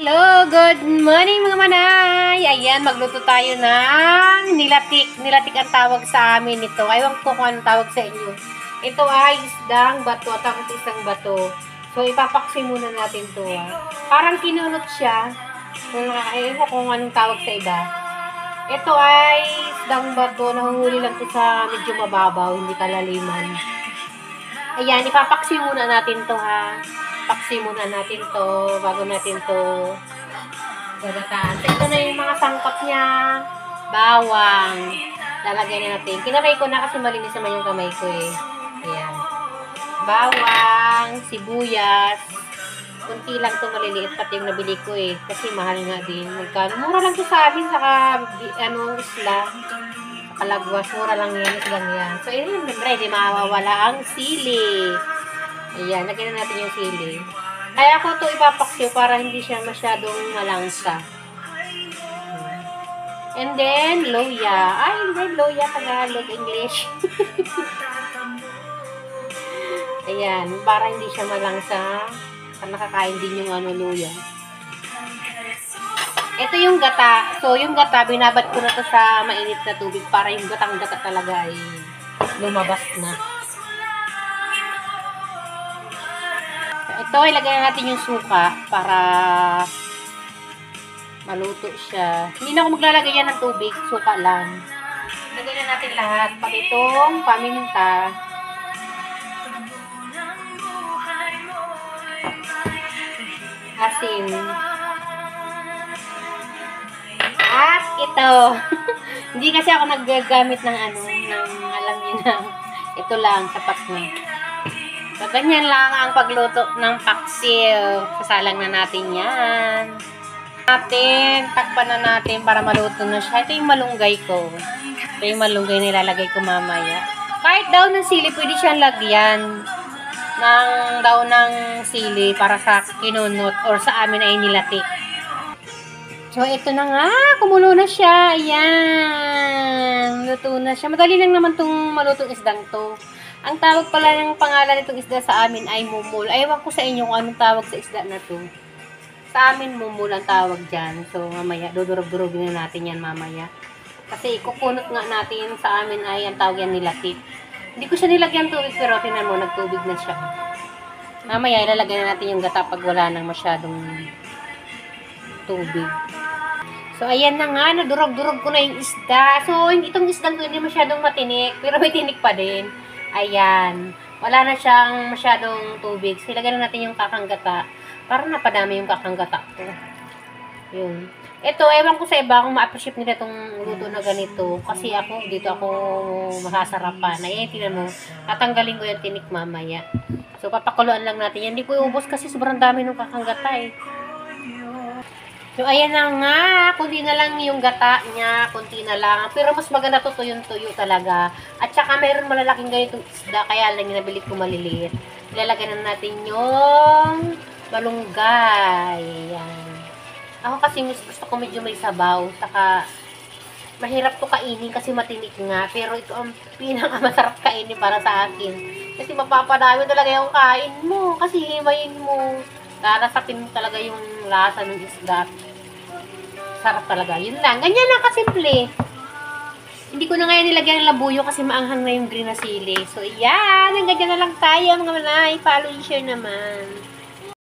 Hello, good morning mga manay! Ayan, magluto tayo ng nilatik. Nilatik ang tawag sa amin ito. Ayaw ko kung anong tawag sa inyo. Ito ay isdang bato at ang isang bato. So, ipapaksi muna natin ito. Parang kinunot siya. Ayaw ko kung anong tawag sa iba. Ito ay isdang bato. Nahuhuli lang ito sa medyo mababaw, hindi kalaliman. Ayan, ipapaksi muna natin ito Paksi muna natin to bago natin to gagataan. So, ito na yung mga sangkap niya. Bawang. Lalagyan na natin. Kinamay ko na kasi malinis naman yung kamay ko eh. Ayan. Bawang, sibuyas. Kunti lang to maliliit pati yung nabili ko eh. Kasi mahal nga din. Magkano? Mura lang to sa amin. Saka isla. Kalagwas. Mura lang yan. Islang yan. So, yun. Hindi mawawala ang sili. Ayan, lagyan na natin yung sili. Kaya ako ito ipapaksiw para hindi siya masyadong malangsa. And then, loya. Ay, hindi, loya, Tagalog, English. Ayan, para hindi siya malangsa. Nakakain din yung loya. Ito yung gata. So, yung gata, binabad ko na to sa mainit na tubig para yung gatang-gata talaga ay lumabas na. Ito, ilagay natin yung suka para maluto siya. Hindi na ako maglalagay yan ng tubig, suka lang. Ilagay na natin lahat. Pati itong paminta. Asin. At ito. Hindi kasi ako naggagamit ng alam niyo na. Ito lang, sapat na. So, ganyan lang ang pagluto ng paksiw. Sasalang na natin yan. Takpan na natin para maluto na siya. Ito yung malunggay ko. Ito yung malunggay na ilalagay ko mamaya. Kahit daw ng sili, pwede siyang lagyan ng sili para sa kinunot or sa amin ay nilatik. So, ito na nga. Kumulo na siya. Ayan. Luto na siya. Madali lang naman itong malutong isdang to. Ang tawag pala ng pangalan nitong isda sa amin ay mumul. Ewan ko sa inyo kung anong tawag sa isda na to. Sa amin, mumul ang tawag dyan. So, mamaya, dudurog-durogin na natin yan mamaya. Kasi, kukunot nga natin sa amin ay ang tawag yan nilatik. Hindi ko siya nilagyan tubig, pero tinan mo, nagtubig na siya. Mamaya, ilalagay na natin yung gata pag wala nang masyadong tubig. So, ayan na nga, nadurog-durog ko na yung isda. So, itong isdang to hindi masyadong matinik, pero may tinik pa din. Ayan. Wala na siyang masyadong tubig. So, ilagay na natin yung kakanggata. Para napadami yung kakanggata ko. Yun. Ito, ewan ko sa iba kung ma-appreciate nila itong luto na ganito. Kasi dito ako masasarapan. Ayan, tinan mo. Tatanggalin ko yung tinik mamaya. So, papakuluan lang natin yan. Hindi ko iubos kasi sobrang dami ng kakanggata eh. So, ayan na nga. Kunti na lang yung gata niya. Kunti na lang. Pero mas maganda to tuyong-tuyo talaga. At saka mayroon malalaking ganitong isda. Kaya lang nabili ko maliliit. Ilalagay na natin yung malunggay. Ayan. Ako kasi gusto ko medyo may sabaw. Saka mahirap to kainin kasi matinik nga. Pero ito ang pinakamasarap kainin para sa akin. Kasi mapapadami talaga yung kain mo. Kasi himayin mo. Larasapin mo talaga yung lasa ng isda. Sarap talaga. Yun lang. Ganyan lang kasimple. Hindi ko na ngayon nilagyan ng labuyo kasi maanghang na yung green na sili. So, yan. Hanggang dyan na lang tayo mga manay. Follow and share naman.